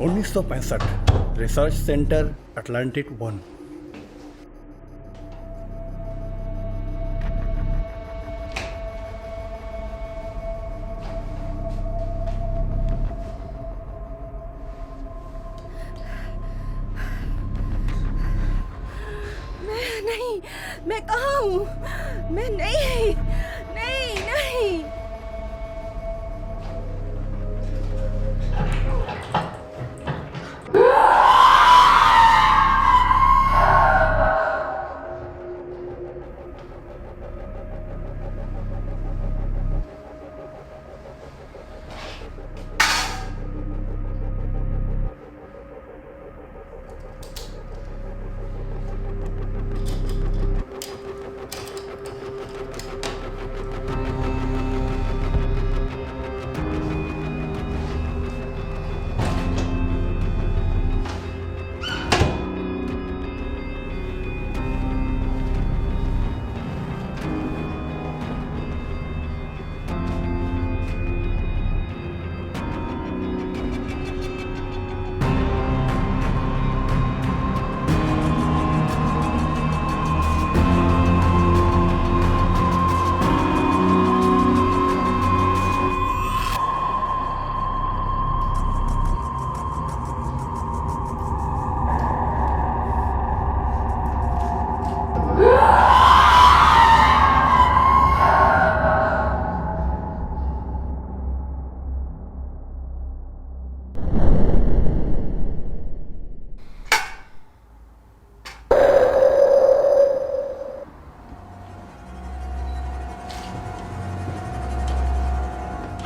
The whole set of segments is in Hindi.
1965 रिसर्च सेंटर अटलांटिक 1। नहीं, मैं कहाँ हूँ? मैं नहीं, नहीं, नहीं।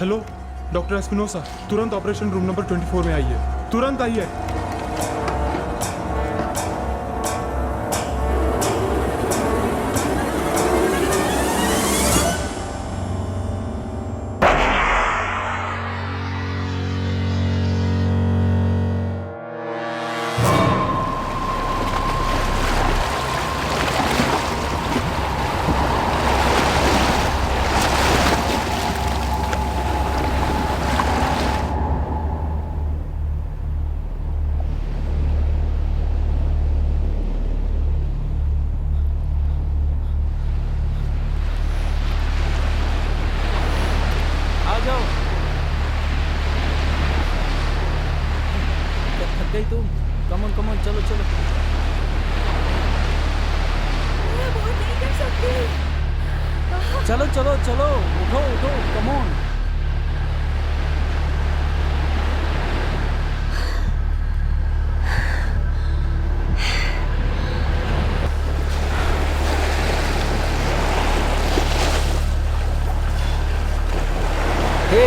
हेलो डॉक्टर एस्पिनोसा, तुरंत ऑपरेशन रूम नंबर 24 में आइए, तुरंत आइए। तुम कमन कमन चलो चलो। मैं बहुत नहीं कर सकती। चलो चलो चलो, उठो उठो, कमोन। हे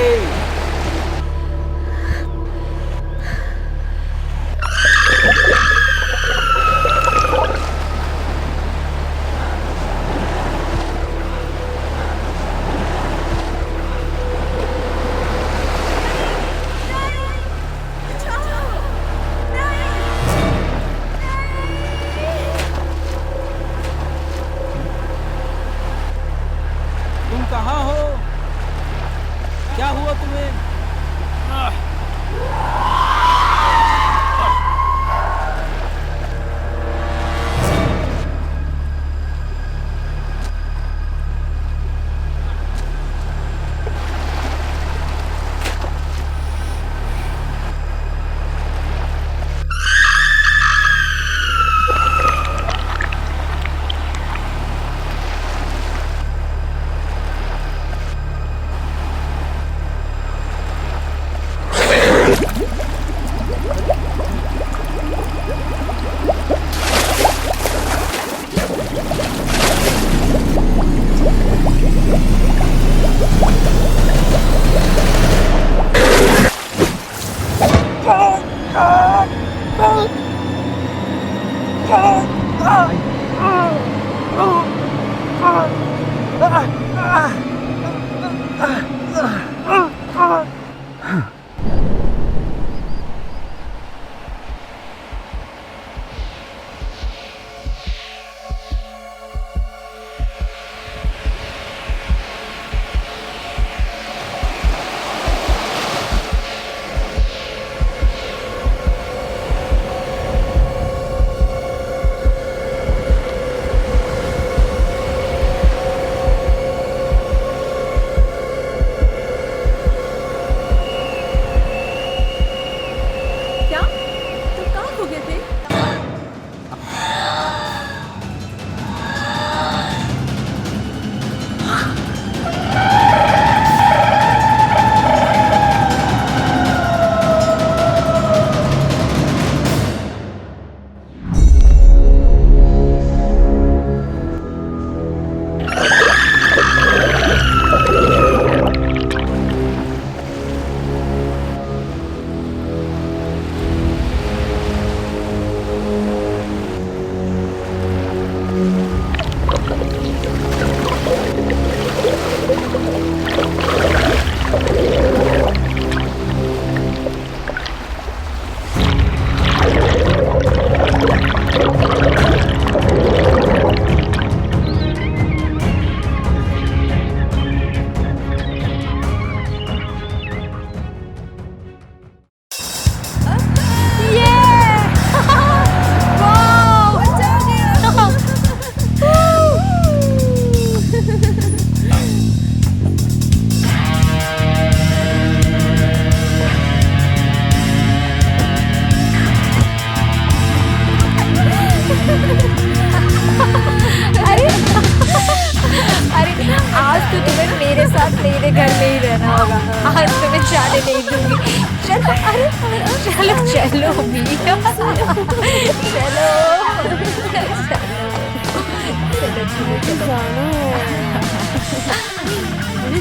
चलो चलो भी चलो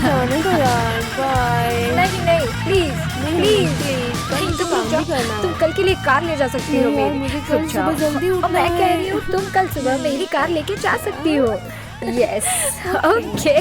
जाने दो यार, बाय। नहीं नहीं प्लीज प्लीज प्लीज तुम कल के लिए कार ले जा सकती हो नहीं यार, मेरी। मुझे कल रुक जाओ। सुबह जल्दी और उठना मैं कह है। रही हूँ तुम कल सुबह मेरी कार लेके जा सकती हो। यस ओके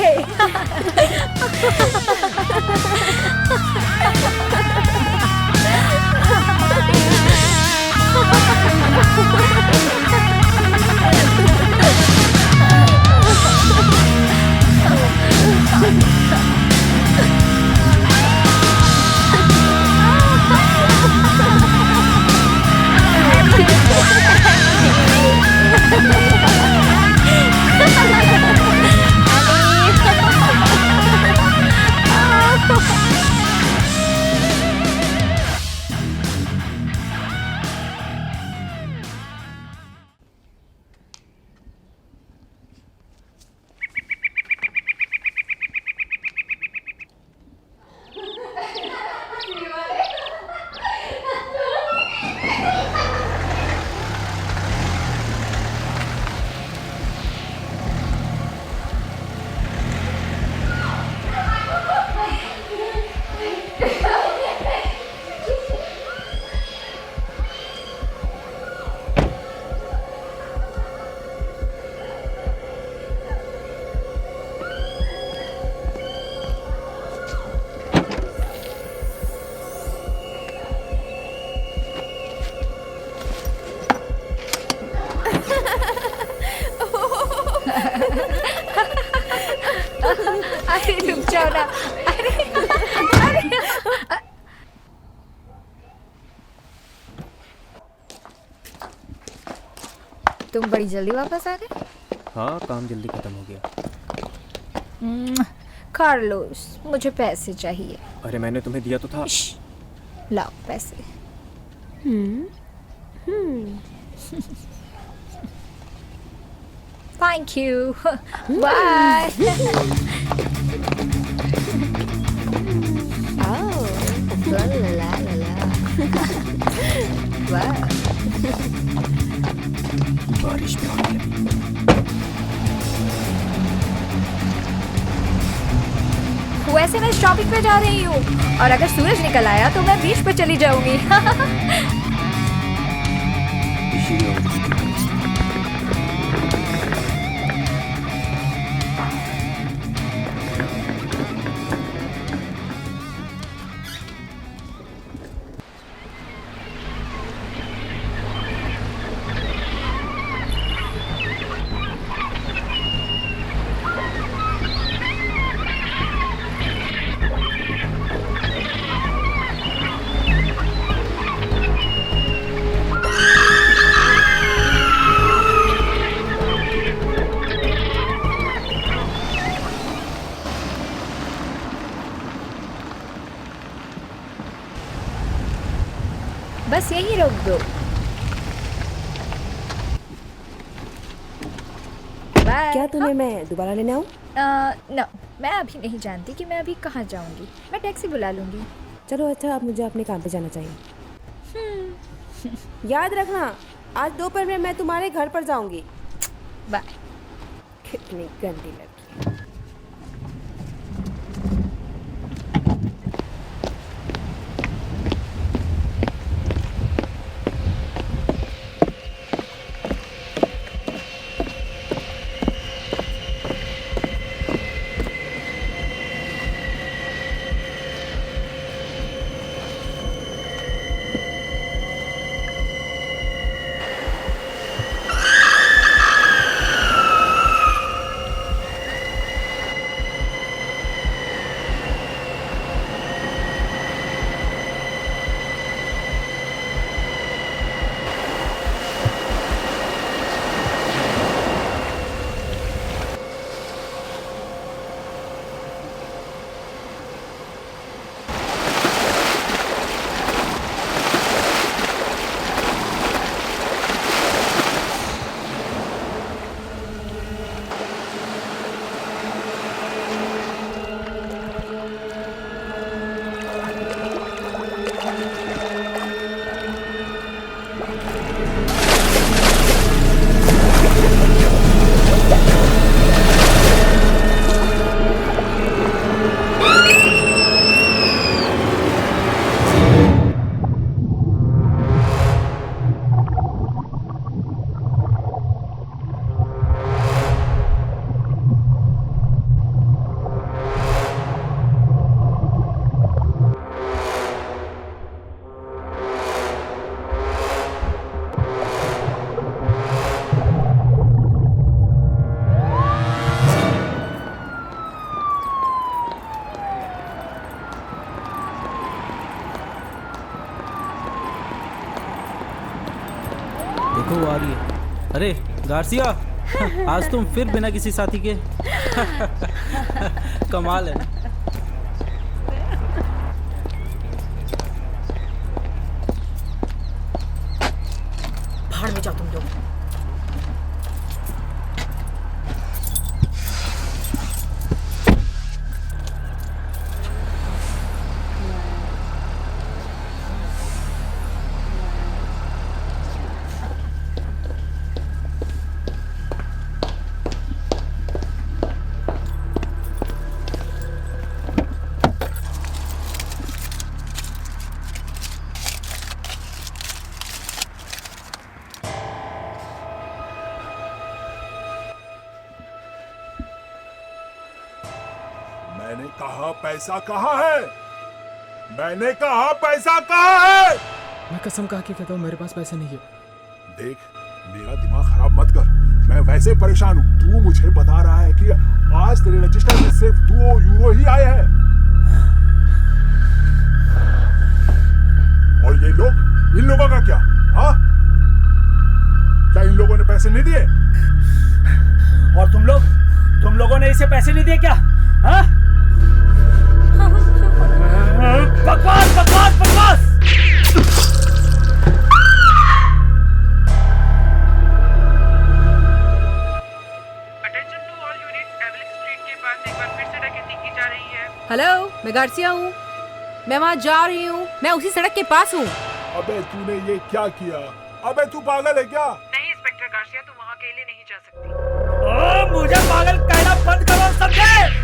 अरे रुक जाओ ना। तुम बड़ी जल्दी वापस आ गए। हाँ काम जल्दी खत्म हो गया। कार्लोस मुझे पैसे चाहिए। अरे मैंने तुम्हें दिया तो था। लाओ पैसे। Thank you bye. ला ला ला ला ला। वाह बारिश में आने लगी। वैसे मैं शॉपिंग पे जा रही हूँ और अगर सूरज निकल आया तो मैं बीच पे चली जाऊंगी। इसीलिए और उसकी वजह से। बस यही रोक दो। बाय। क्या तुम्हें मैं दोबारा लेने आऊँ? नो मैं अभी नहीं जानती कि मैं अभी कहाँ जाऊंगी। मैं टैक्सी बुला लूंगी। चलो अच्छा, अब मुझे अपने काम पे जाना चाहिए। याद रखना, आज दोपहर में मैं तुम्हारे घर पर जाऊंगी। बाय। कितनी गंदी लड़की। देखो वो आ रही है। अरे गार्सिया, आज तुम फिर बिना किसी साथी के कमाल है। भाड़ में जाओ तुम लोग। मैंने कहा पैसा कहाँ है? मैंने कहा पैसा कहाँ है? मैं कसम खा के कहता हूँ मेरे पास पैसे नहीं है। देख, मेरा दिमाग खराब मत कर। मैं वैसे परेशान हूँ। तू मुझे बता रहा है कि आज तेरे रजिस्टर में सिर्फ 2 यूरो ही आए हैं। और ये लोग, इन लोगों का क्या? हाँ, क्या इन लोगों ने पैसे नहीं दिए? और तुम लोगों ने इसे पैसे नहीं दिए क्या? हाँ? बकवास बकवास बकवास! अटेंशन टू ऑल यूनिट्स, एवलिक स्ट्रीट के पास एक बार फिर से डकैती की जा रही है। हेलो, मैं गार्सिया हूँ। मैं वहाँ जा रही हूँ। मैं उसी सड़क के पास हूँ। अबे तूने ये क्या किया? अबे तू पागल है क्या? नहीं इंस्पेक्टर गार्सिया, तुम वहाँ अकेले नहीं जा सकती। मुझे पागल कहना बंद करो समझे?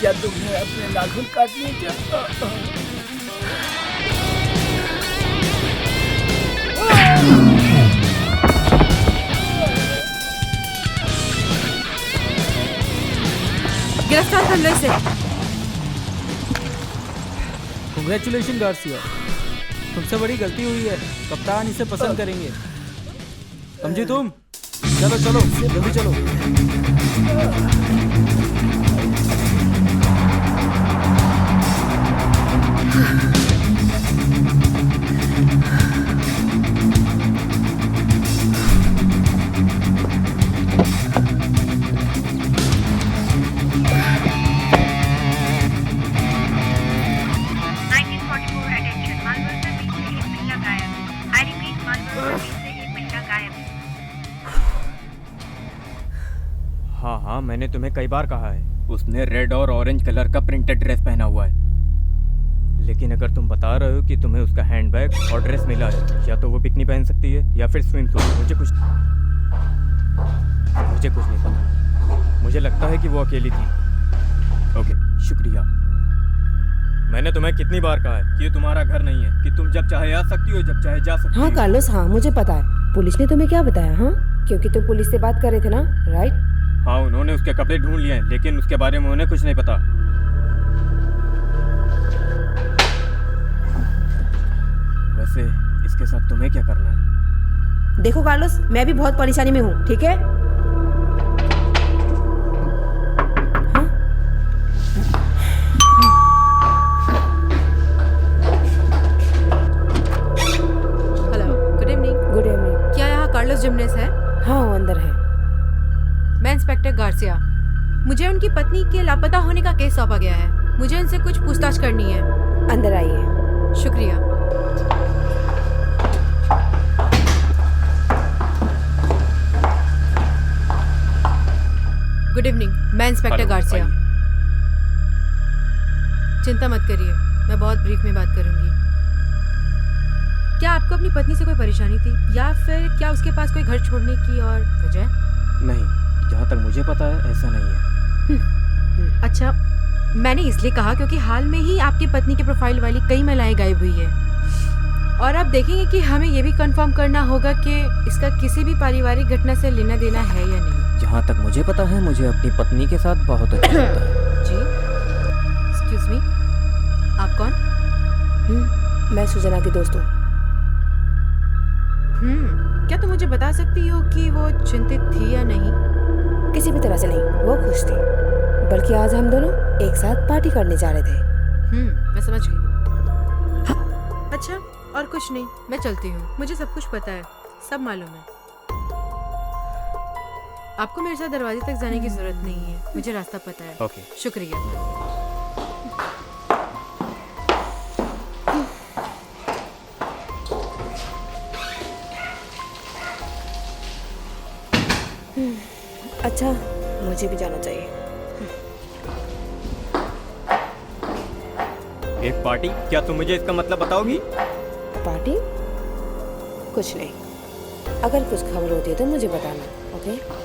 क्या तुमने अपने नाखून काट लिए क्या? गिरफ्तार कर लो इसे। कांग्रेचुलेशन गार्सिया, तुमसे बड़ी गलती हुई है। कप्तान इसे पसंद करेंगे, समझी तुम? चलो चलो जल्दी चलो। हाँ हाँ, मैंने तुम्हें कई बार कहा है, उसने रेड और ऑरेंज कलर का प्रिंटेड ड्रेस पहना हुआ है। लेकिन अगर तुम बता रहे हो कि तुम्हें उसका हैंडबैग और ड्रेस मिला है, या तो वो बिकनी पहन सकती है या फिर स्विम सूट। मुझे कुछ नहीं पता। मुझे लगता है कि वो अकेली थी। ओके, शुक्रिया। मैंने तुम्हें कितनी बार कहा है कि ये तुम्हारा घर नहीं है, कि तुम जब चाहे आ सकती हो, जब चाहे जा सकती हो। हाँ कार्लोस, हाँ मुझे पता है। पुलिस ने तुम्हें क्या बताया? हाँ, क्योंकि तुम पुलिस से बात कर रहे थे ना, राइट? हाँ, उन्होंने उसके कपड़े ढूंढ लिए हैं, लेकिन उसके बारे में उन्हें कुछ नहीं पता। वैसे इसके साथ तुम्हें क्या करना है? देखो कार्लोस, मैं भी बहुत परेशानी में हूँ, ठीक है? Hello, good evening. Good evening. क्या यहाँ कार्लोस जिमनेस है? हाँ, वो अंदर है। मैं इंस्पेक्टर गार्सिया। मुझे उनकी पत्नी के लापता होने का केस सौंपा गया है। मुझे उनसे कुछ पूछताछ करनी है। अंदर आइए। शुक्रिया। गुड इवनिंग, मैं इंस्पेक्टर हेलो, गार्सिया। आइए। चिंता मत करिए, मैं बहुत ब्रीफ में बात करूंगी। क्या आपको अपनी पत्नी से कोई परेशानी थी, या फिर क्या उसके पास कोई घर छोड़ने की और वजह? नहीं, जहाँ तक मुझे पता है ऐसा नहीं है। अच्छा, मैंने इसलिए कहा क्योंकि हाल में ही आपकी पत्नी के प्रोफाइल वाली कई महिलाएं गायब हुई है, और आप देखेंगे कि हमें ये भी कंफर्म करना होगा कि इसका किसी भी पारिवारिक घटना से लेना देना है या नहीं। जहाँ तक मुझे पता है, मुझे अपनी पत्नी के साथ बहुत अच्छा लगता है। जी, एक्सक्यूज मी, आप कौन? मैं सुजना की दोस्त हूँ। क्या तुम मुझे बता सकती हो कि वो चिंतित थी या नहीं? किसी भी तरह से नहीं, वो खुश थी। बल्कि आज हम दोनों एक साथ पार्टी करने जा रहे थे। मैं समझ गई। अच्छा, और कुछ नहीं, मैं चलती हूँ। मुझे सब कुछ पता है, सब मालूम है। आपको मेरे साथ दरवाजे तक जाने की जरूरत नहीं है, मुझे रास्ता पता है। ओके, शुक्रिया। अच्छा, मुझे भी जाना चाहिए। एक पार्टी? क्या तुम मुझे इसका मतलब बताओगी? पार्टी? कुछ नहीं। अगर कुछ खबर होती है तो मुझे बताना, ओके?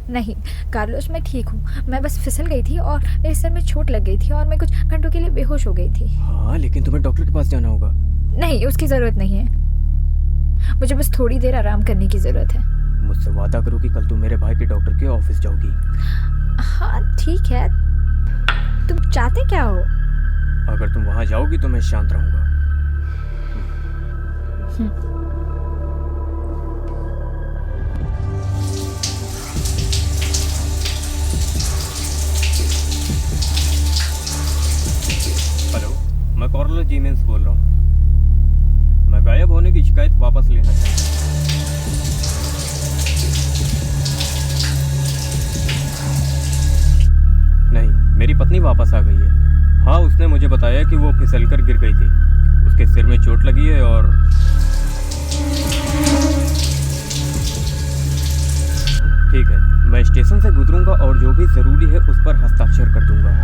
नहीं कार्लोस, मैं ठीक हूँ। मैं बस फिसल गई थी और मेरे सर में चोट लग गई थी और मैं कुछ घंटों के लिए बेहोश हो गई थी। हाँ, लेकिन तुम्हें डॉक्टर के पास जाना होगा। नहीं, उसकी ज़रूरत नहीं है। मुझे बस थोड़ी देर आराम करने की ज़रूरत है। मुझसे वादा करो कि कल तुम मेरे भाई के डॉक्टर के ऑफिस जाओगी। हाँ ठीक है, तुम चाहते क्या हो? अगर तुम वहाँ जाओगी तो मैं शांत रहूँगा। हेलो, मैं कार्लोस जिमेनेस बोल रहा हूँ। मैं गायब होने की शिकायत वापस लेना चाहता हूँ। नहीं, मेरी पत्नी वापस आ गई है। हाँ, उसने ने मुझे बताया कि वो फिसलकर गिर गई थी। उसके सिर में चोट लगी है और ठीक है, मैं स्टेशन से गुजरूंगा और जो भी ज़रूरी है उस पर हस्ताक्षर कर दूंगा।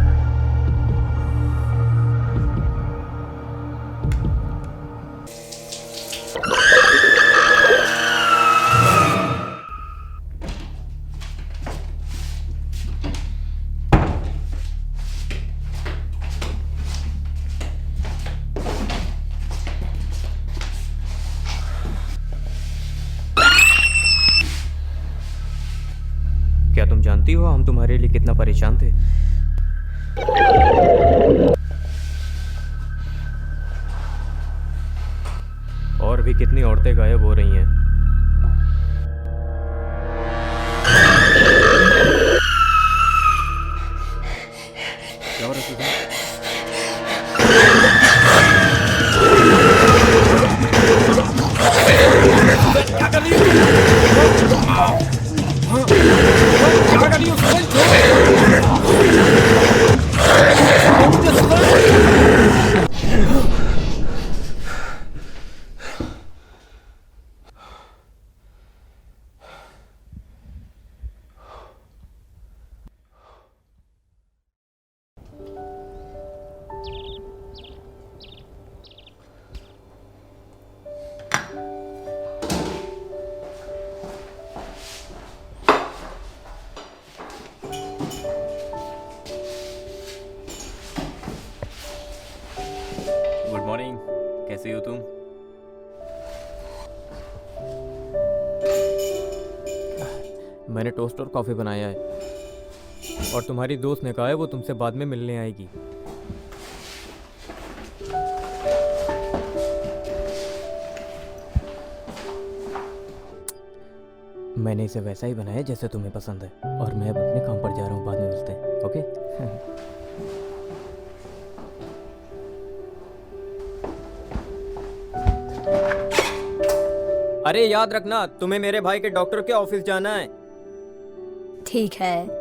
क्या तुम जानती हो हम तुम्हारे लिए कितना परेशान थे? और भी कितनी औरतें गायब हो रही हैं। क्या हो रहा है? क्या कर रही हो? क्या कर रही हो? गुड मॉर्निंग, कैसी हो तुम? मैंने टोस्ट और कॉफ़ी बनाया है और तुम्हारी दोस्त ने कहा है वो तुमसे बाद में मिलने आएगी। मैंने इसे वैसा ही बनाया जैसे तुम्हें पसंद है और मैं अब अपने काम पर जा रहा हूँ, बाद में मिलते हैं, ओके? अरे याद रखना, तुम्हें मेरे भाई के डॉक्टर के ऑफिस जाना है। ठीक है।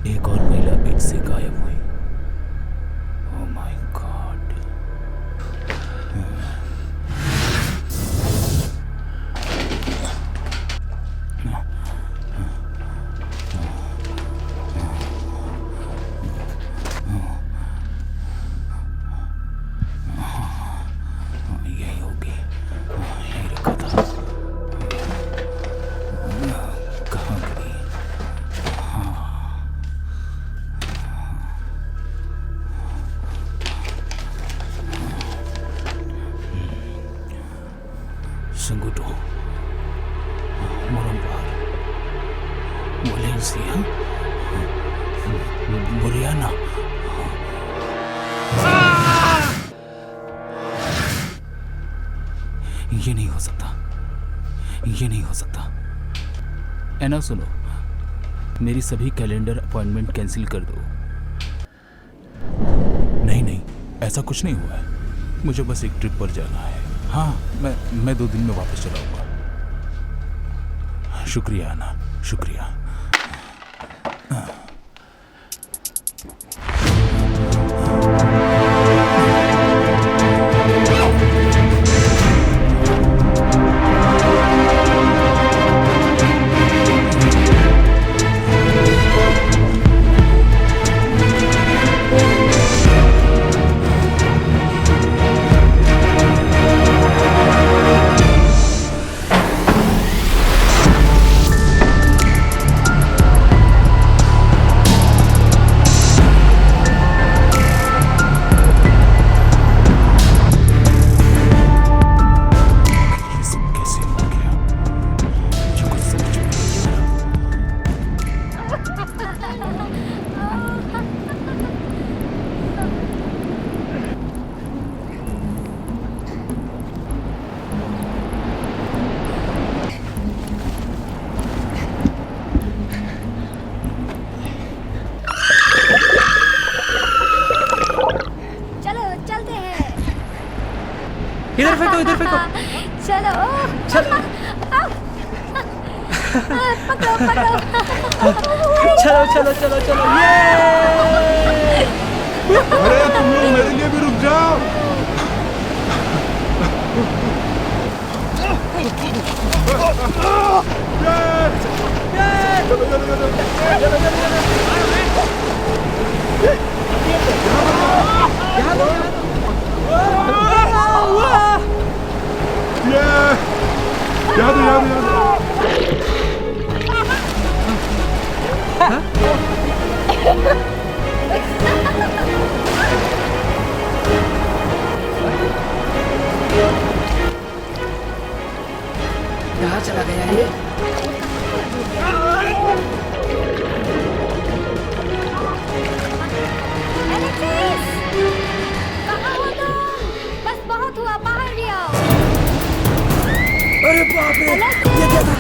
एक और महिला बेड से गायब हुई। Oh my God. यही होगी, यही रखा था। कहाँ गई? लूसी, हाँ? बुरियाना। ये नहीं हो सकता, ये नहीं हो सकता। एना सुनो, मेरी सभी कैलेंडर अपॉइंटमेंट कैंसिल कर दो। नहीं नहीं, ऐसा कुछ नहीं हुआ है। मुझे बस एक ट्रिप पर जाना है। हाँ, मैं 2 दिन में वापस चला आऊंगा। शुक्रिया आना, शुक्रिया। इधर फेंको, इधर फेंको। चलो चलो पकड़ो पकड़ो। चलो चलो चलो चलो, अरे तुम लोग मेरे लिए भी रुक जाओ। कहाँ चला गया ये? कहाँ हो तुम? बस बहुत हुआ, बाहर भी आओ। अरे बाप रे, ये क्या था?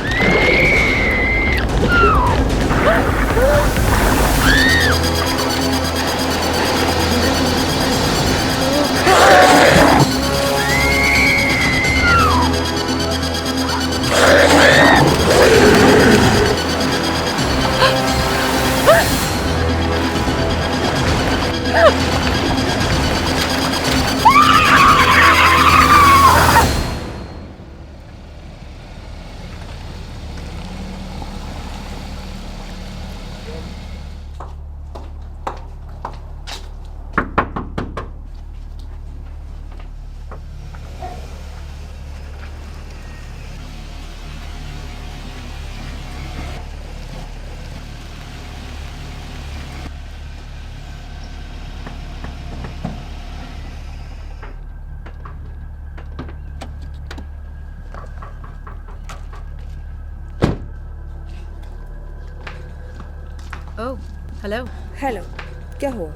ओह, हेलो। हेलो, क्या हुआ?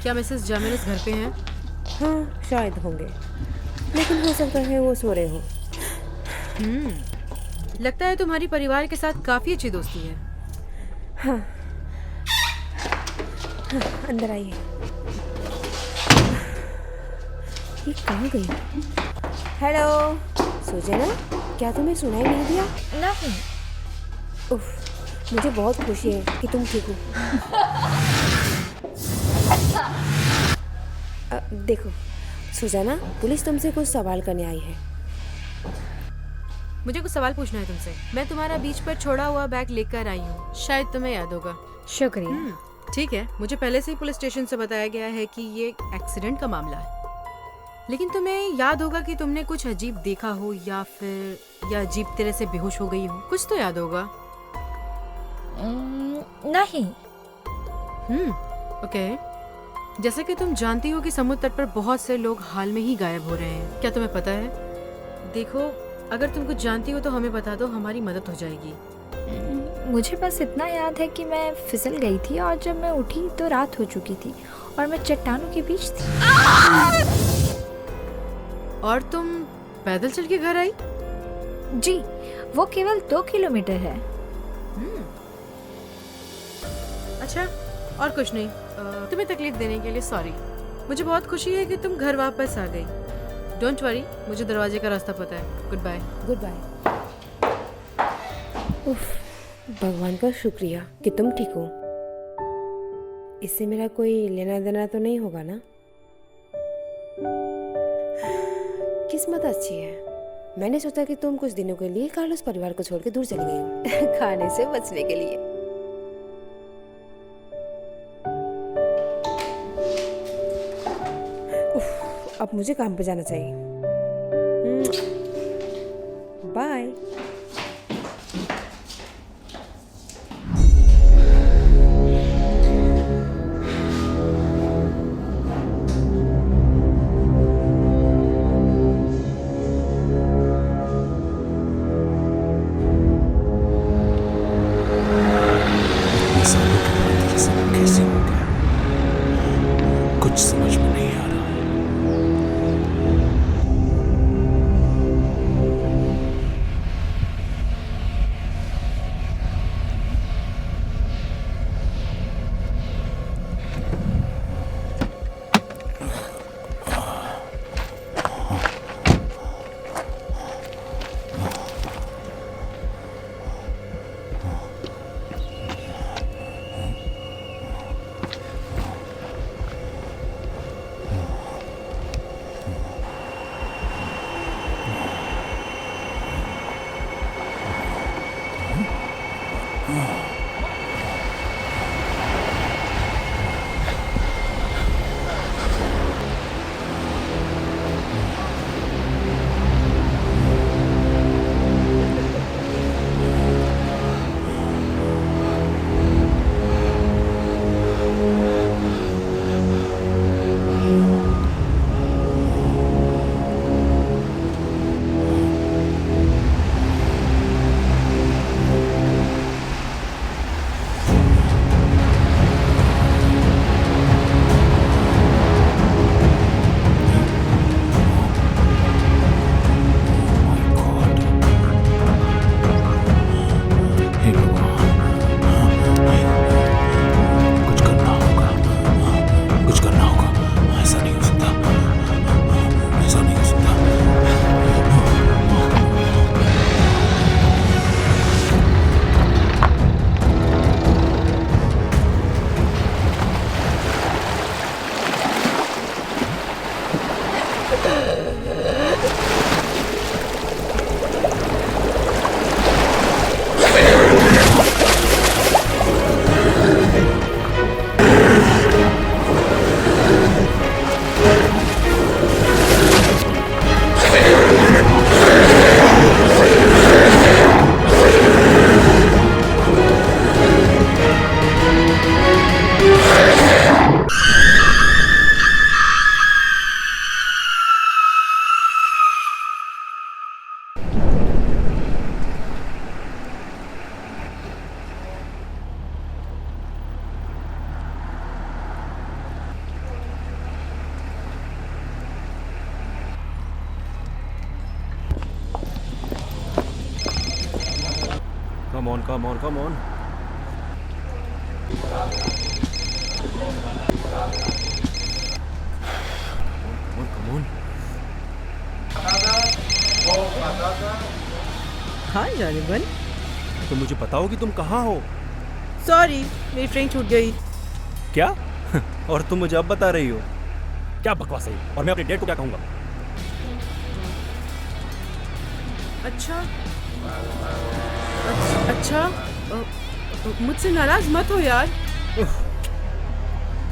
क्या मिसेस जामिनस घर पे हैं? हाँ, शायद होंगे, लेकिन हो सकता है वो सो रहे हो। लगता है तुम्हारी परिवार के साथ काफी अच्छी दोस्ती है। हाँ, अंदर आइए। ये कहाँ गई? हेलो सुजना, क्या तुम्हें सुनाई नहीं दिया? नहीं। उफ, मुझे बहुत खुशी है कि तुम ठीक हो। देखो सुजाना, पुलिस तुमसे कुछ सवाल करने आई है। मुझे कुछ सवाल पूछना है तुमसे। मैं तुम्हारा बीच पर छोड़ा हुआ बैग लेकर आई हूँ, शायद तुम्हें याद होगा। शुक्रिया। ठीक है, मुझे पहले से ही पुलिस स्टेशन से बताया गया है कि ये एक्सीडेंट का मामला है, लेकिन तुम्हें याद होगा कि तुमने कुछ अजीब देखा हो या फिर या अजीब तरह से बेहोश हो गई हो। कुछ तो याद होगा। नहीं। ओके। जैसे कि तुम जानती हो कि समुद्र तट पर बहुत से लोग हाल में ही गायब हो रहे हैं। क्या तुम्हें पता है? देखो, अगर तुम कुछ जानती हो तो हमें बता दो, हमारी मदद हो जाएगी। मुझे बस इतना याद है कि मैं फिसल गई थी और जब मैं उठी तो रात हो चुकी थी और मैं चट्टानों के बीच थी। और तुम पैदल चल के घर आई? जी, वो केवल 2 किलोमीटर है। अच्छा, और कुछ नहीं। तुम्हें तकलीफ देने के लिए सॉरी। मुझे बहुत खुशी है कि तुम घर वापस आ गई। डोंट वरी, मुझे दरवाजे का रास्ता पता है। Goodbye. Goodbye. उफ, भगवान का शुक्रिया कि तुम ठीक हो। इससे मेरा कोई लेना देना तो नहीं होगा ना? किस्मत अच्छी है। मैंने सोचा कि तुम कुछ दिनों के लिए कार्लोस परिवार को छोड़ के दूर चली गई हो खाने से बचने के लिए। उफ, अब मुझे काम पे जाना चाहिए। बाय। सालों के बाद ये सब कैसे हो गया, कुछ समझ में नहीं आ रहा है। Come on, come on, come on. Come on, come on. हाँ जानिबन, तो मुझे बताओ कि तुम कहाँ हो? सॉरी मेरी ट्रेन छूट गई। क्या? और तुम मुझे अब बता रही हो? क्या बकवास है? और मैं अपने डेट को क्या कहूँगा? अच्छा अच्छा, मुझसे नाराज मत हो यार।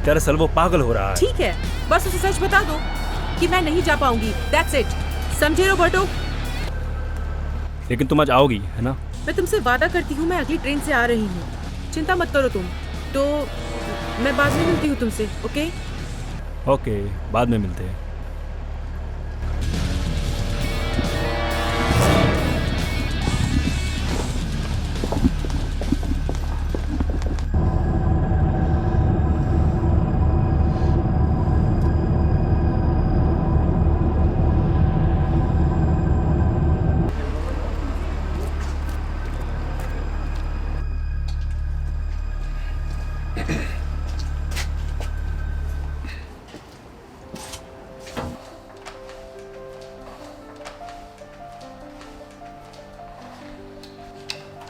दरअसल वो पागल हो रहा है। ठीक है, बस उसे सच बता दो कि मैं नहीं जा पाऊंगी। That's it. समझे रॉबर्टो? लेकिन तुम आज आओगी, है ना? मैं तुमसे वादा करती हूँ, मैं अगली ट्रेन से आ रही हूँ। चिंता मत करो तुम। तो मैं बाद में मिलती हूँ तुमसे, ओके? ओके, बाद में मिलते हैं।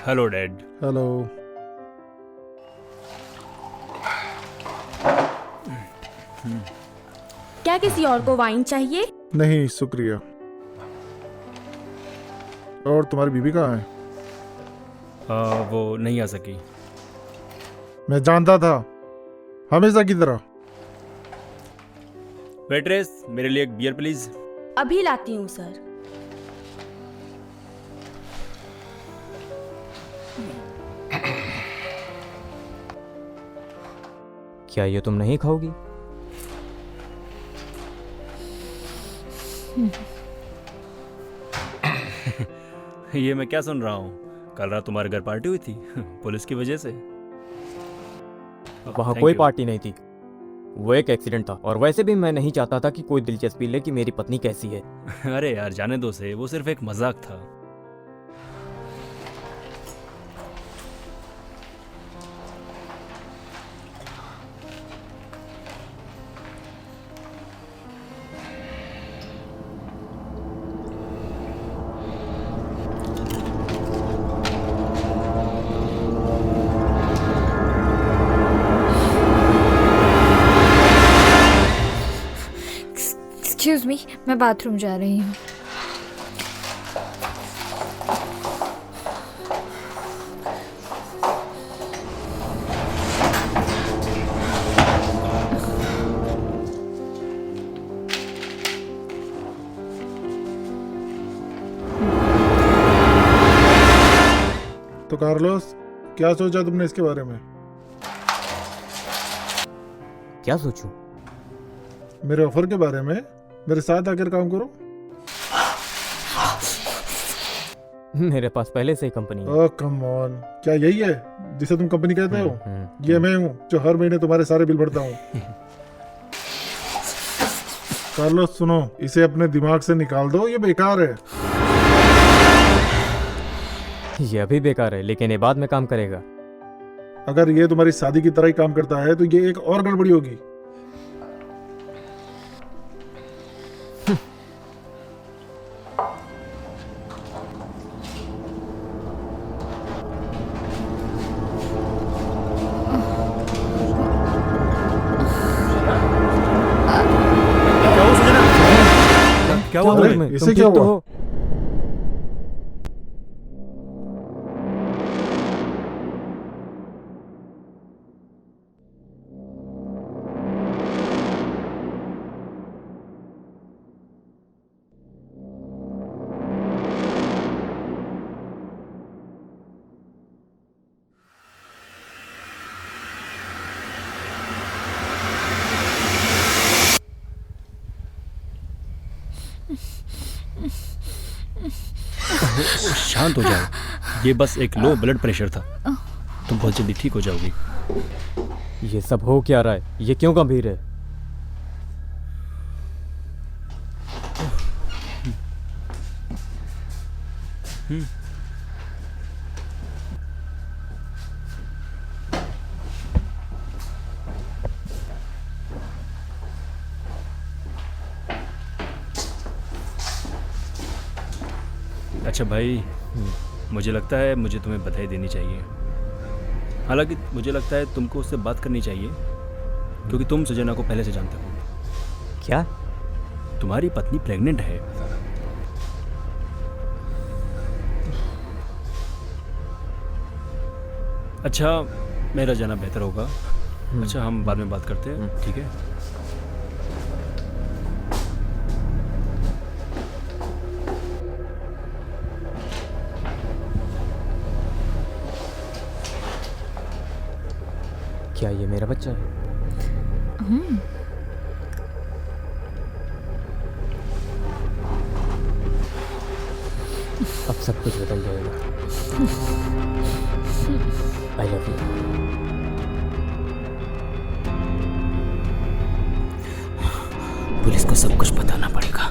Hello dad. हेलो। क्या किसी और को वाइन चाहिए? नहीं शुक्रिया। और तुम्हारी बीवी कहाँ है? वो नहीं आ सकी। मैं जानता था, हमेशा की तरह। वेट्रेस, मेरे लिए एक बियर प्लीज। अभी लाती हूँ सर। क्या ये तुम नहीं खाओगी? ये मैं क्या सुन रहा हूँ? कल रात तुम्हारे घर पार्टी हुई थी पुलिस की वजह से। वहाँ कोई पार्टी नहीं थी, वो एक एक्सीडेंट था। और वैसे भी मैं नहीं चाहता था कि कोई दिलचस्पी ले कि मेरी पत्नी कैसी है। अरे यार जाने दो से, वो सिर्फ एक मजाक था। एक्सक्यूज मी, मैं बाथरूम जा रही हूँ। तो कार्लोस, क्या सोचा तुमने इसके बारे में? क्या सोचूं? मेरे ऑफर के बारे में। मेरे साथ आकर काम करो। मेरे पास पहले से ही कंपनी है। ओह कम ऑन, क्या यही है जिसे तुम कंपनी कहते हो? ये मैं हूँ जो हर महीने तुम्हारे सारे बिल भरता हूँ। कार्लोस सुनो, इसे अपने दिमाग से निकाल दो, ये बेकार है। ये अभी बेकार है, लेकिन ये बाद में काम करेगा। अगर ये तुम्हारी शादी की तरह ही काम करता है तो ये एक और गड़बड़ी होगी। क्या हुआ? इसे क्या हुआ? शांत हो जाओ, ये बस एक लो ब्लड प्रेशर था, तुम बहुत जल्दी ठीक हो जाओगी। ये सब हो क्या रहा है? ये क्यों गंभीर है? अच्छा भाई, मुझे लगता है मुझे तुम्हें बधाई देनी चाहिए। हालांकि मुझे लगता है तुमको उससे बात करनी चाहिए, क्योंकि तुम सुजना को पहले से जानते हो। क्या? तुम्हारी पत्नी प्रेग्नेंट है। अच्छा, मेरा जाना बेहतर होगा। अच्छा, हम बाद में बात करते हैं, ठीक है? क्या ये मेरा बच्चा है? अब सब कुछ बदल जाएगा। I love you. पुलिस को सब कुछ बताना पड़ेगा।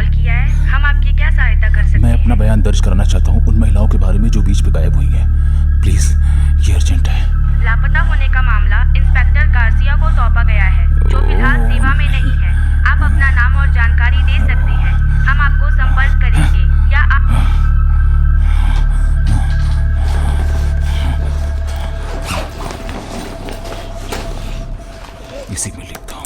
कॉल किया है। हम आपकी क्या सहायता कर सकते हैं? मैं अपना बयान दर्ज कराना चाहता हूँ उन महिलाओं के बारे में जो बीच पे गायब हुई हैं। प्लीज, ये अर्जेंट है। लापता होने का मामला इंस्पेक्टर गार्सिया को सौंपा गया है, जो फिलहाल सेवा में नहीं है। आप अपना नाम और जानकारी दे सकते हैं, हम आपको संपर्क करेंगे या आप इसी में लिखता हूँ।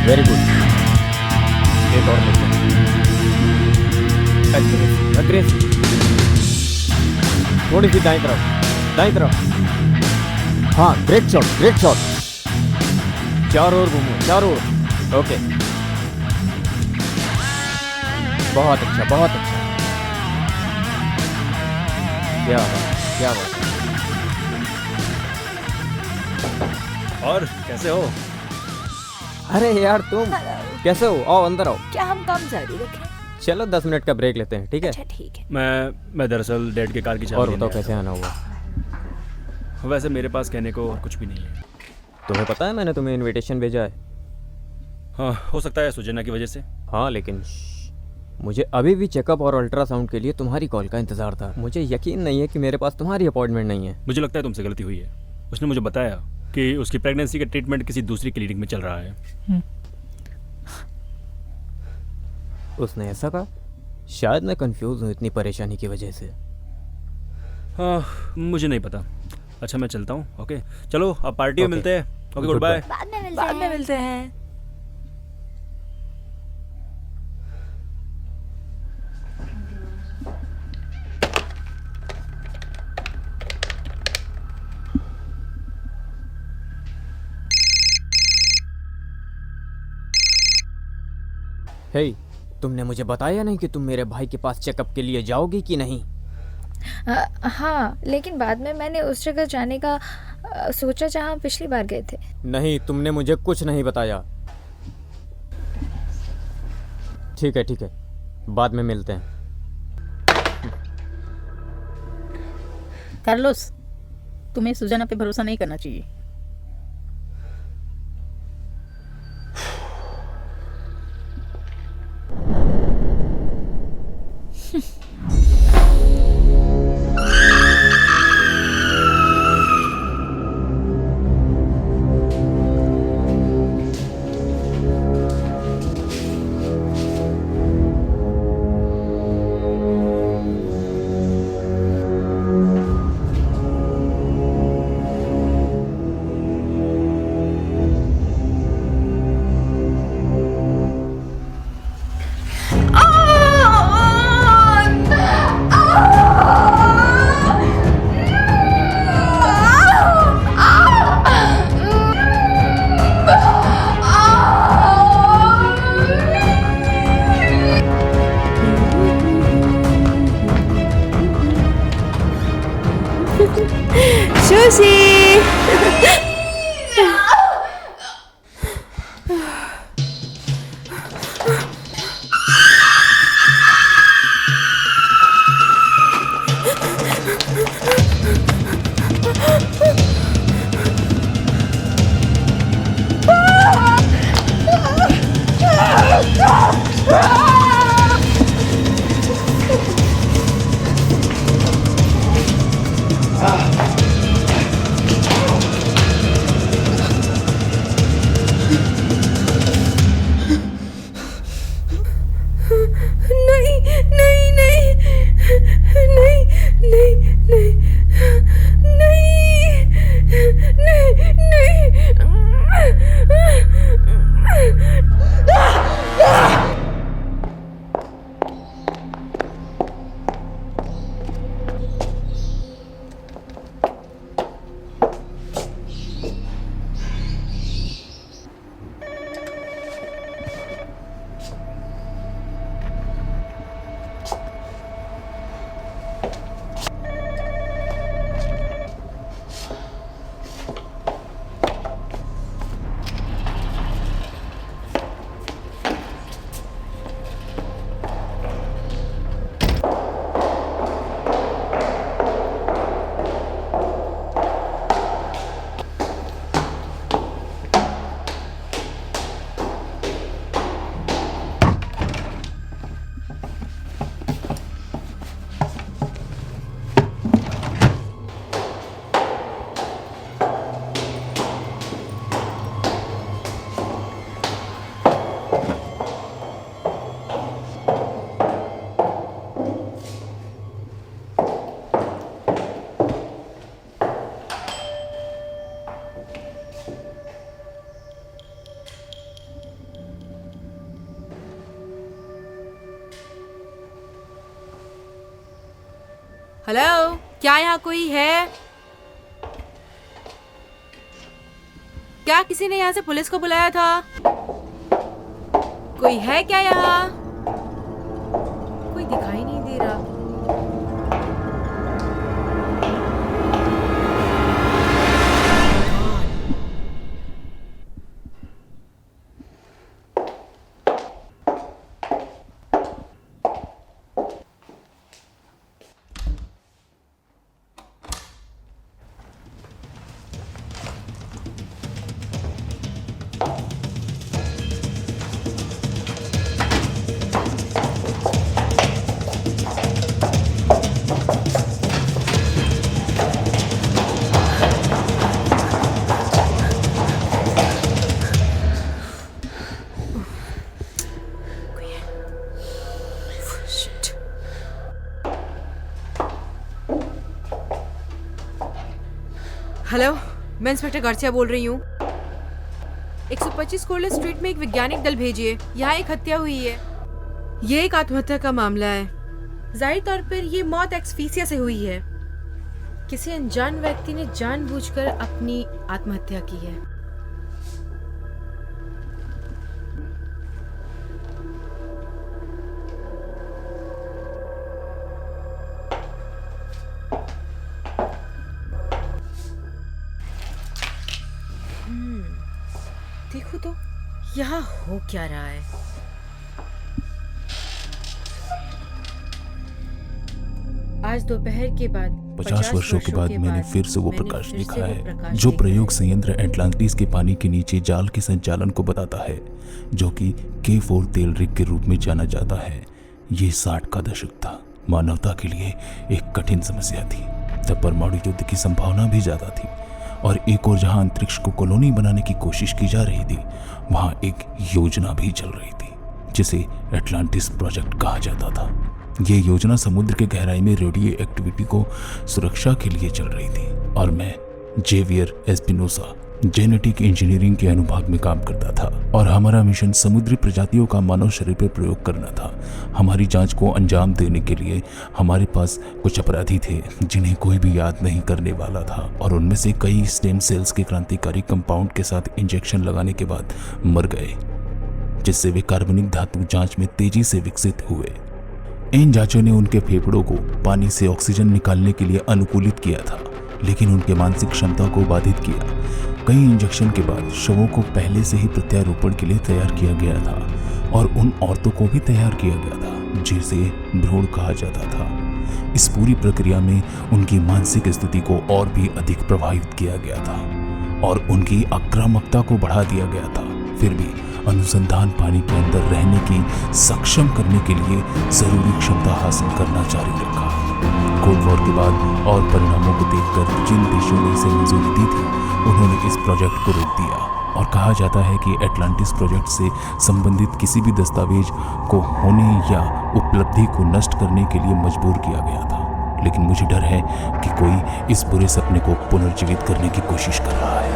Very good. एक और अग्रेसिव, थोड़ी सी दाईं तरफ। हाँ, ग्रेट शॉट। चारों ओर घूमो, चारों ओर। ओके, बहुत अच्छा। क्या बात। और कैसे हो? अरे यार तुम कैसे हो? आओ अंदर आओ। क्या हम काम जारी रखें? चलो 10 मिनट का ब्रेक लेते हैं, ठीक है? अच्छा ठीक है। मैं दरअसल डैड के कार की चाबी और लेने बताओ आया कैसे आना हुआ? था। वैसे मेरे पास कहने को कुछ भी नहीं है। तुम्हें पता है मैंने तुम्हें इनविटेशन भेजा है? हाँ, हो सकता है सुजैना की वजह से। हाँ, लेकिन मुझे अभी भी चेकअप और अल्ट्रासाउंड के लिए तुम्हारी कॉल का इंतजार था। मुझे यकीन नहीं है कि मेरे पास तुम्हारी अपॉइंटमेंट नहीं है। मुझे लगता है तुमसे गलती हुई है। उसने मुझे बताया कि उसकी प्रेगनेंसी का ट्रीटमेंट किसी दूसरी क्लिनिक में चल रहा है। उसने ऐसा कहा? शायद मैं कंफ्यूज हूँ इतनी परेशानी की वजह से। हाँ, मुझे नहीं पता। अच्छा, मैं चलता हूँ। ओके, चलो अब पार्टी में मिलते हैं। Okay, goodbye. बाद में मिलते हैं। हे, तुमने मुझे बताया नहीं कि तुम मेरे भाई के पास चेकअप के लिए जाओगी कि नहीं? हाँ, लेकिन बाद में मैंने उस जगह जाने का सोचा जहाँ पिछली बार गए थे। नहीं, तुमने मुझे कुछ नहीं बताया। ठीक है, बाद में मिलते हैं। कार्लोस, तुम्हें सुजाना पे भरोसा नहीं करना चाहिए। हेलो, क्या यहाँ कोई है? क्या किसी ने यहाँ से पुलिस को बुलाया था? कोई है क्या यहाँ? कोई दिखाई नहीं दे रहा। हेलो, मैं इंस्पेक्टर गार्सिया बोल रही हूँ। 125 कोर्ले स्ट्रीट में एक वैज्ञानिक दल भेजिए। यहाँ एक हत्या हुई है। ये एक आत्महत्या का मामला है। जाहिर तौर पर ये मौत एक्सफीसिया से हुई है। किसी अनजान व्यक्ति ने जानबूझकर अपनी आत्महत्या की है। देखो तो यहाँ हो क्या रहा है। आज दोपहर के बाद 50 वर्षों के बाद मैंने फिर से वो प्रकाश देखा है जो प्रयोग संयंत्र एटलांटिस के पानी के नीचे जाल के संचालन को बताता है, जो कि K4 तेल रिग के रूप में जाना जाता है। ये 60 का दशक था। मानवता के लिए एक कठिन समस्या थी। तब परमाणु युद्ध की संभावना भी ज्यादा थी और एक और जहां अंतरिक्ष को कॉलोनी बनाने की कोशिश की जा रही थी, वहां एक योजना भी चल रही थी जिसे एटलांटिस प्रोजेक्ट कहा जाता था। ये योजना समुद्र के गहराई में रेडियो एक्टिविटी को सुरक्षा के लिए चल रही थी और मैं जेवियर एस्पिनोसा जेनेटिक इंजीनियरिंग के अनुभाग में काम करता था और हमारा मिशन समुद्री प्रजातियों का मानव शरीर पर प्रयोग करना था। हमारी जांच को अंजाम देने के लिए हमारे पास कुछ अपराधी थे जिन्हें कोई भी याद नहीं करने वाला था और उनमें से कई स्टेम सेल्स के क्रांतिकारी कंपाउंड के साथ इंजेक्शन लगाने के बाद मर गए, जिससे वे कार्बनिक धातु जांच में तेजी से विकसित हुए। इन जांचों ने उनके फेफड़ों को पानी से ऑक्सीजन निकालने के लिए अनुकूलित किया था, लेकिन उनके मानसिक क्षमता को बाधित किया। कई इंजेक्शन के बाद शवों को पहले से ही प्रत्यारोपण के लिए तैयार किया गया था और उन औरतों को भी तैयार किया गया था जिसे भ्रूण कहा जाता था। इस पूरी प्रक्रिया में उनकी मानसिक स्थिति को और भी अधिक प्रभावित किया गया था और उनकी आक्रामकता को बढ़ा दिया गया था। फिर भी अनुसंधान पानी के अंदर रहने की सक्षम करने के लिए जरूरी क्षमता हासिल करना जारी रखा। कोल्ड वॉर के बाद और परिणामों को देखकर जिन देशों ने इसे मंजूरी दी थी, उन्होंने इस प्रोजेक्ट को रोक दिया और कहा जाता है कि एटलांटिस प्रोजेक्ट से संबंधित किसी भी दस्तावेज को होने या उपलब्धि को नष्ट करने के लिए मजबूर किया गया था। लेकिन मुझे डर है कि कोई इस बुरे सपने को पुनर्जीवित करने की कोशिश कर रहा है।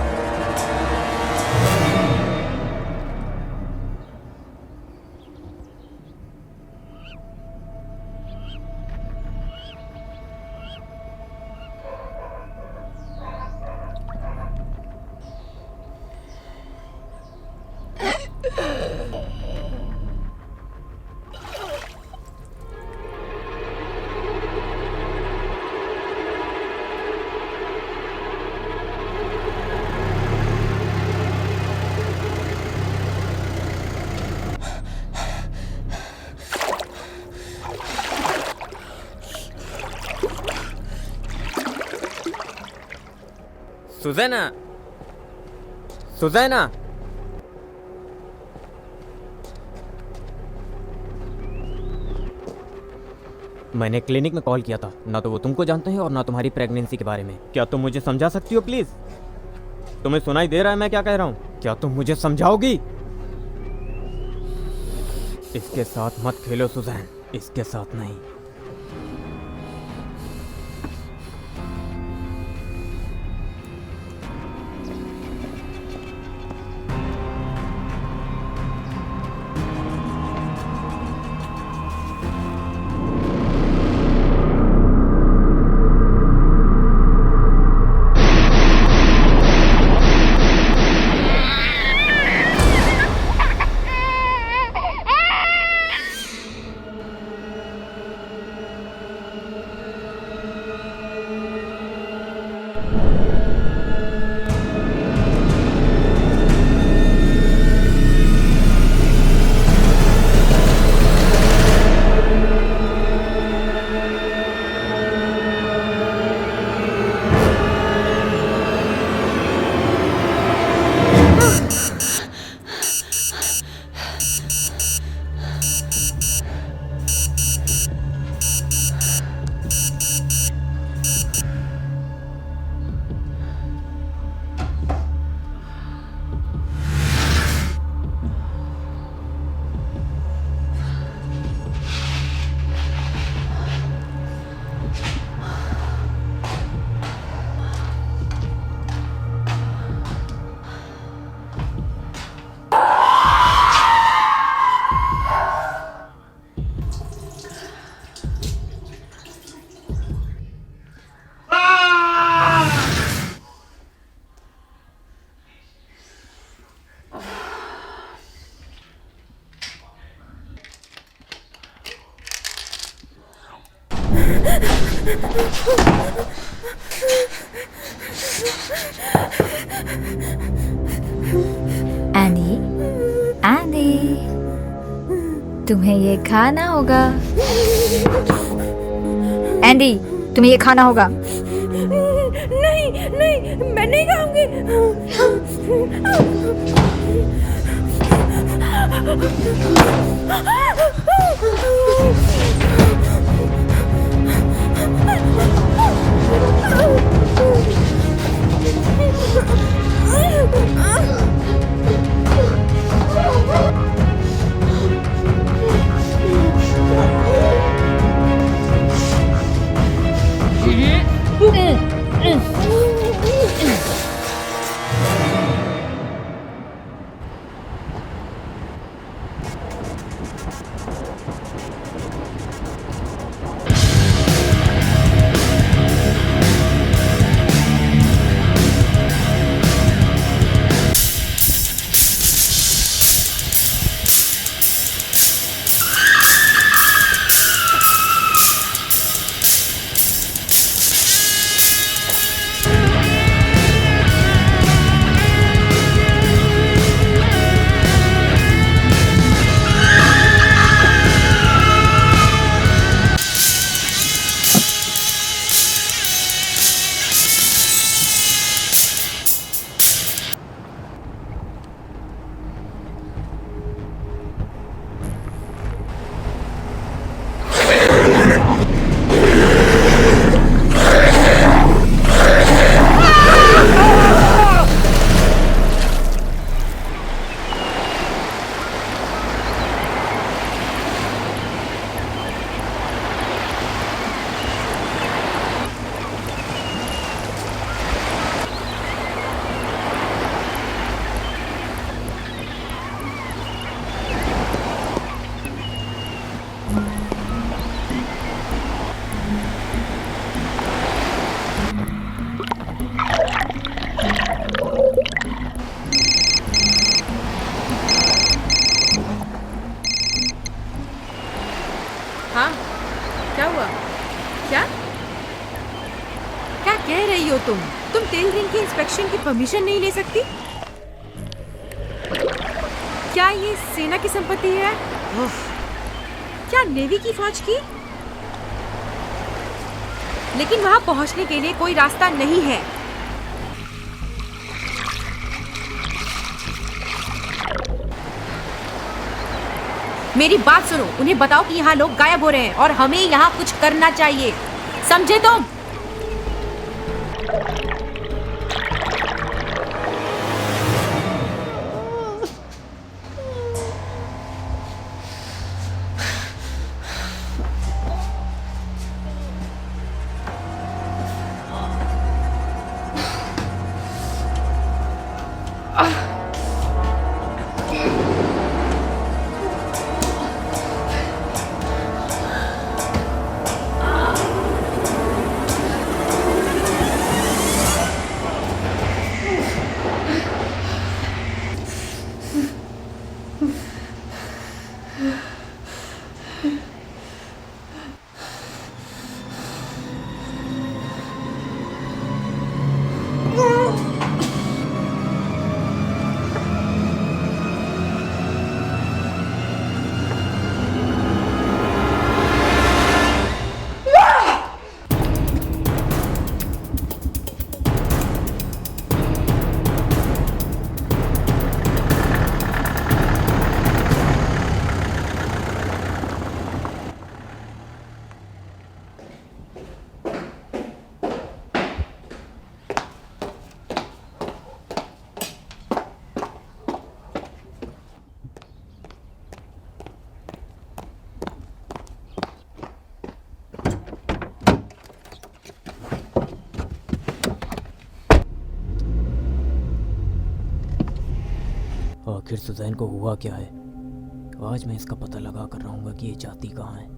सुजैना, सुजैना, मैंने क्लिनिक में कॉल किया था। ना तो वो तुमको जानते हैं और ना तुम्हारी प्रेगनेंसी के बारे में। क्या तुम मुझे समझा सकती हो प्लीज? तुम्हें सुनाई दे रहा है मैं क्या कह रहा हूँ? क्या तुम मुझे समझाओगी? इसके साथ मत खेलो सुजैन, इसके साथ नहीं। एंडी, एंडी, तुम्हें ये खाना होगा। एंडी, तुम्हें ये खाना होगा। नहीं नहीं, मैं नहीं खाऊंगी। परमिशन नहीं ले सकती? क्या ये सेना की संपत्ति है? क्या नेवी की फौज की? लेकिन वहां पहुंचने के लिए कोई रास्ता नहीं है। मेरी बात सुनो, उन्हें बताओ कि यहाँ लोग गायब हो रहे हैं और हमें यहाँ कुछ करना चाहिए, समझे तुम? आखिर सुजैन को हुआ क्या है? आज मैं इसका पता लगा कर रहूंगा कि ये जाती कहाँ है।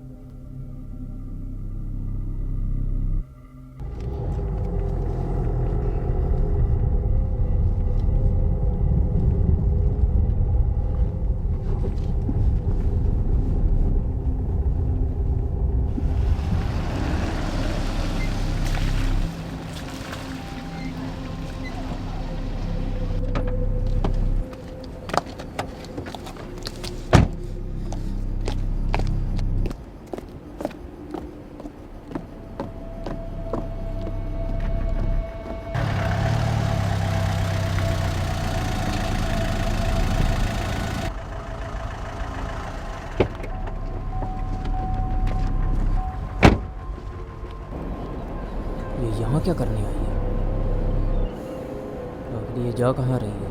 यहाँ क्या करने आई है? आखिर ये जा कहाँ रही है?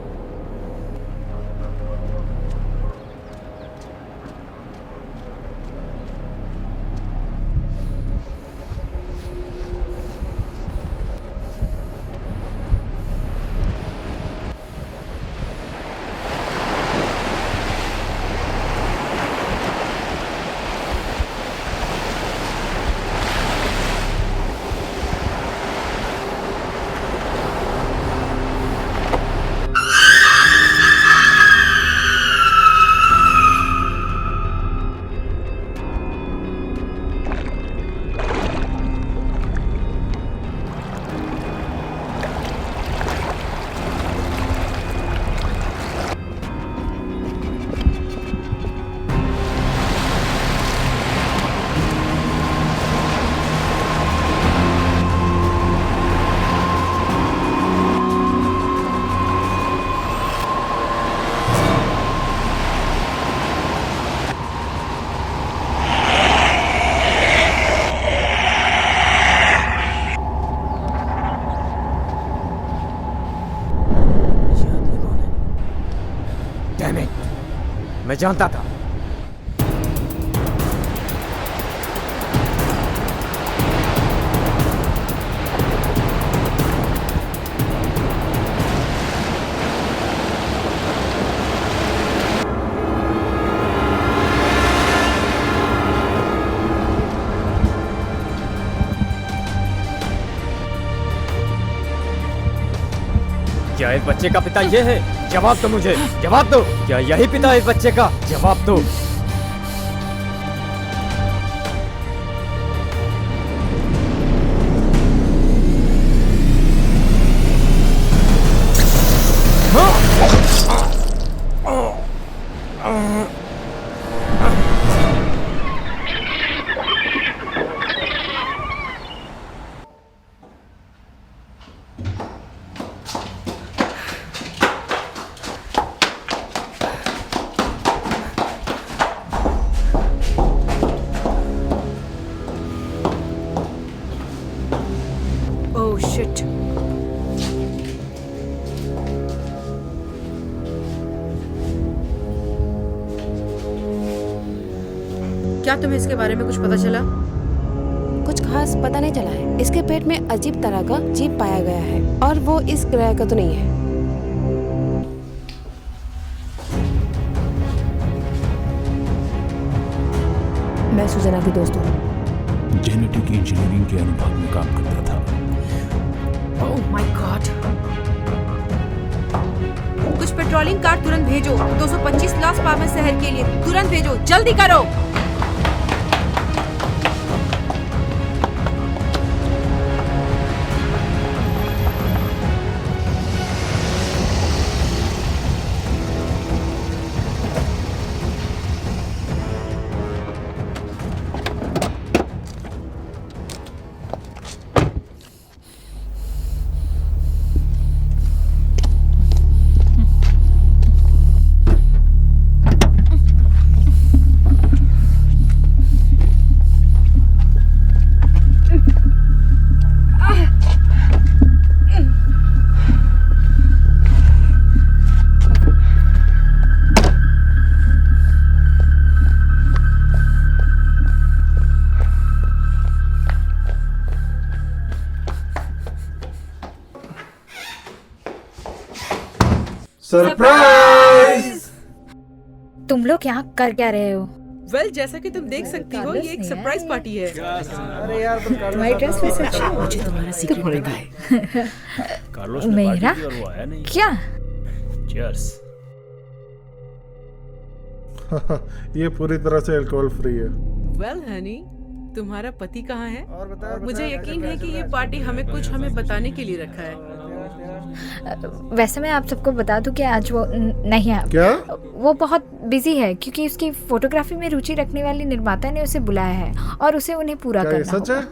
मैं जानता था। क्या इस बच्चे का पिता ये है? जवाब दो मुझे, जवाब दो। क्या यही पिता है इस बच्चे का? जवाब दो। Oh shit. क्या तुम्हें इसके बारे में कुछ पता चला? कुछ खास पता नहीं चला है। इसके पेट में अजीब तरह का जीव पाया गया है और वो इस ग्रह का तो नहीं है। मैं सुजना की दोस्त हूँ। जेनेटिक इंजीनियरिंग के अनुभाग में काम करता था। Oh my God. कुछ पेट्रोलिंग कार तुरंत भेजो। 225 लॉस पावर शहर के लिए तुरंत भेजो, जल्दी करो। सरप्राइज! तुम लोग यहाँ कर क्या रहे हो? वेल, जैसा कि तुम देख सकती हो, ये एक सरप्राइज पार्टी है। अरे यार तुम्हारी ड्रेस वैसे अच्छी है। मुझे तुम्हारा सीक्रेट पता है। कार्लोस ने पार्टी मेरा की और वो आया नहीं। क्या? चीयर्स। ये पूरी तरह से अल्कोहल फ्री है। वेल हनी, तुम्हारा पति कहाँ है? मुझे यकीन है कि ये पार्टी हमें बताने के लिए रखा है। वैसे मैं आप सबको बता दूं कि आज वो नहीं है। क्या? वो बहुत बिजी है क्योंकि उसकी फोटोग्राफी में रुचि रखने वाली निर्माता ने उसे बुलाया है और उसे उन्हें पूरा क्या ये करना सच है?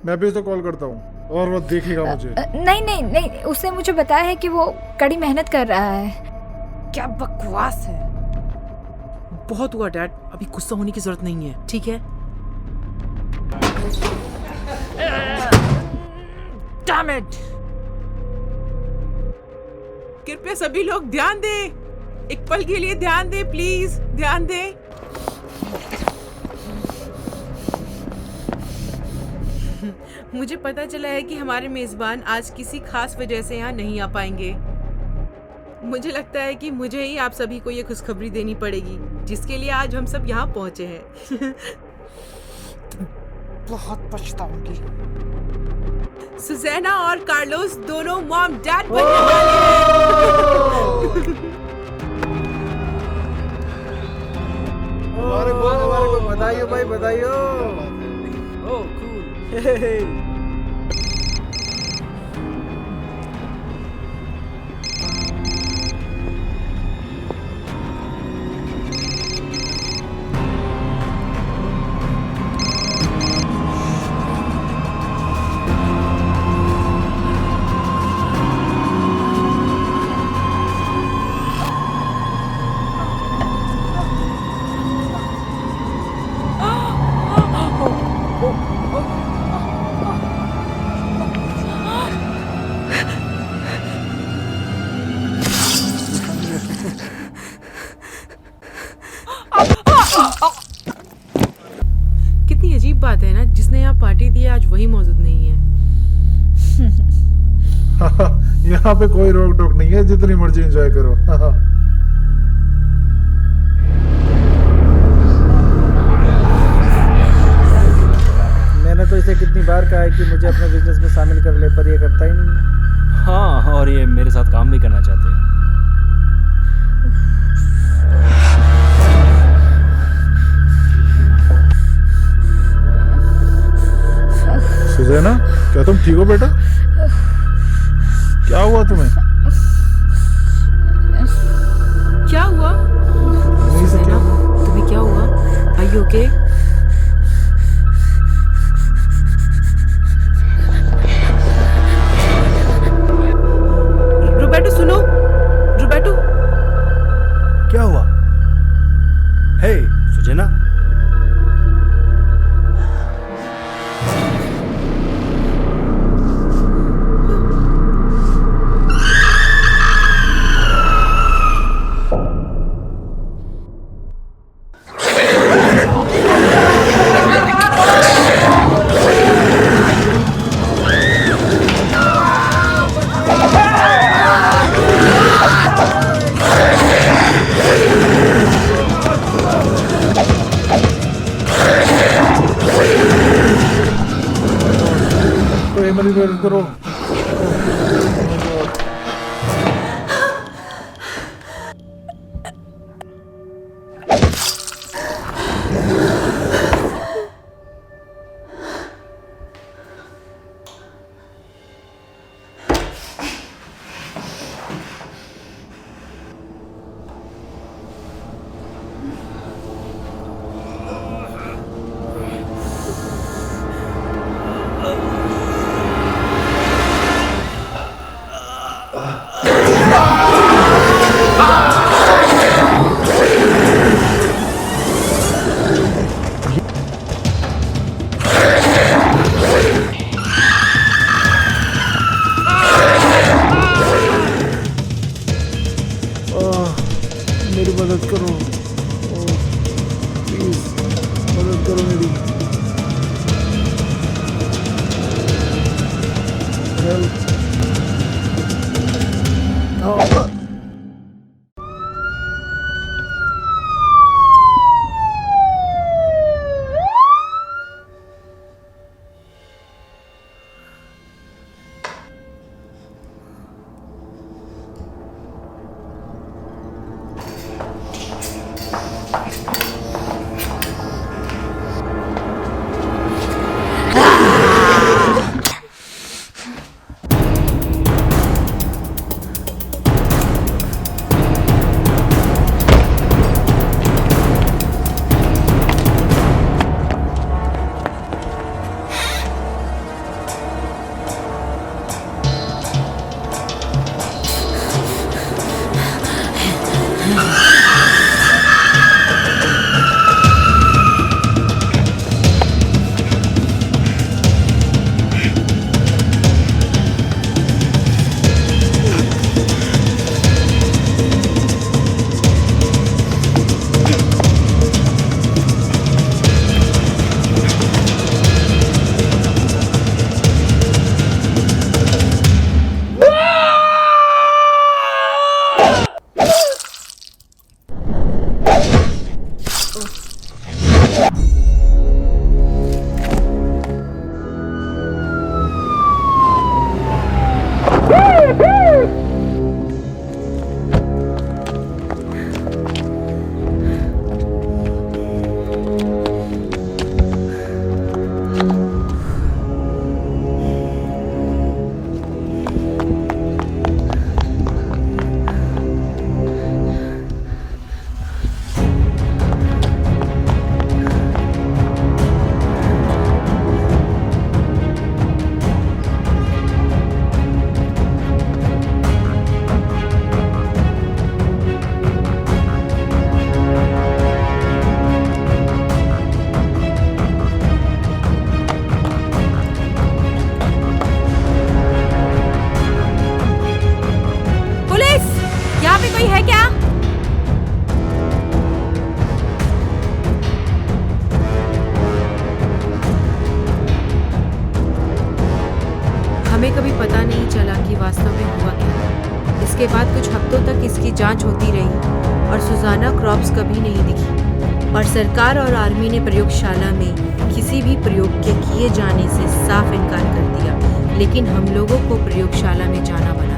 मैं भी उसे कॉल करता हूँ और वो देखेगा मुझे। नहीं नहीं नहीं, उसने मुझे बताया है कि वो कड़ी मेहनत कर रहा है। क्या बकवास है। बहुत हुआ डैड, अभी गुस्सा होने की जरूरत नहीं है, ठीक है? Damn it! कृपया सभी लोग ध्यान दें। एक पल के लिए ध्यान दें, प्लीज ध्यान दें। मुझे पता चला है कि हमारे मेजबान आज किसी खास वजह से यहाँ नहीं आ पाएंगे। मुझे लगता है कि मुझे ही आप सभी को ये खुशखबरी देनी पड़ेगी, जिसके लिए आज हम सब यहाँ पहुँचे हैं। बहुत पछताऊंगी। सुज़ैना और कार्लोस दोनों मॉम डैड बनने वाले हैं। बधाई भाई, बधाई। ओह कूल। कितनी अजीब बात है ना, जिसने यहाँ पार्टी दी आज वही मौजूद नहीं है। यहाँ पे कोई रोक टोक नहीं है, जितनी मर्जी एंजॉय करो। मैंने तो इसे कितनी बार कहा है कि मुझे अपने बिजनेस में शामिल कर ले, पर ये करता ही नहीं है। हाँ, और ये मेरे साथ काम भी करना चाहते हैं। सुज़ैना, क्या तुम ठीक हो बेटा? क्या हुआ तुम्हें? ओके? रोबर्टो सुनो, रोबर्टो। क्या हुआ? हे सुजना, तो एमएलए में करो। मेरी मदद करो, प्लीज मदद करो मेरी। हेल्प। हमें कभी पता नहीं चला कि वास्तव में हुआ क्या। इसके बाद कुछ हफ्तों तक इसकी जांच होती रही और सुजाना क्रॉप्स कभी नहीं दिखी और सरकार और आर्मी ने प्रयोगशाला में किसी भी प्रयोग के किए जाने से साफ इनकार कर दिया, लेकिन हम लोगों को प्रयोगशाला में जाना पड़ा।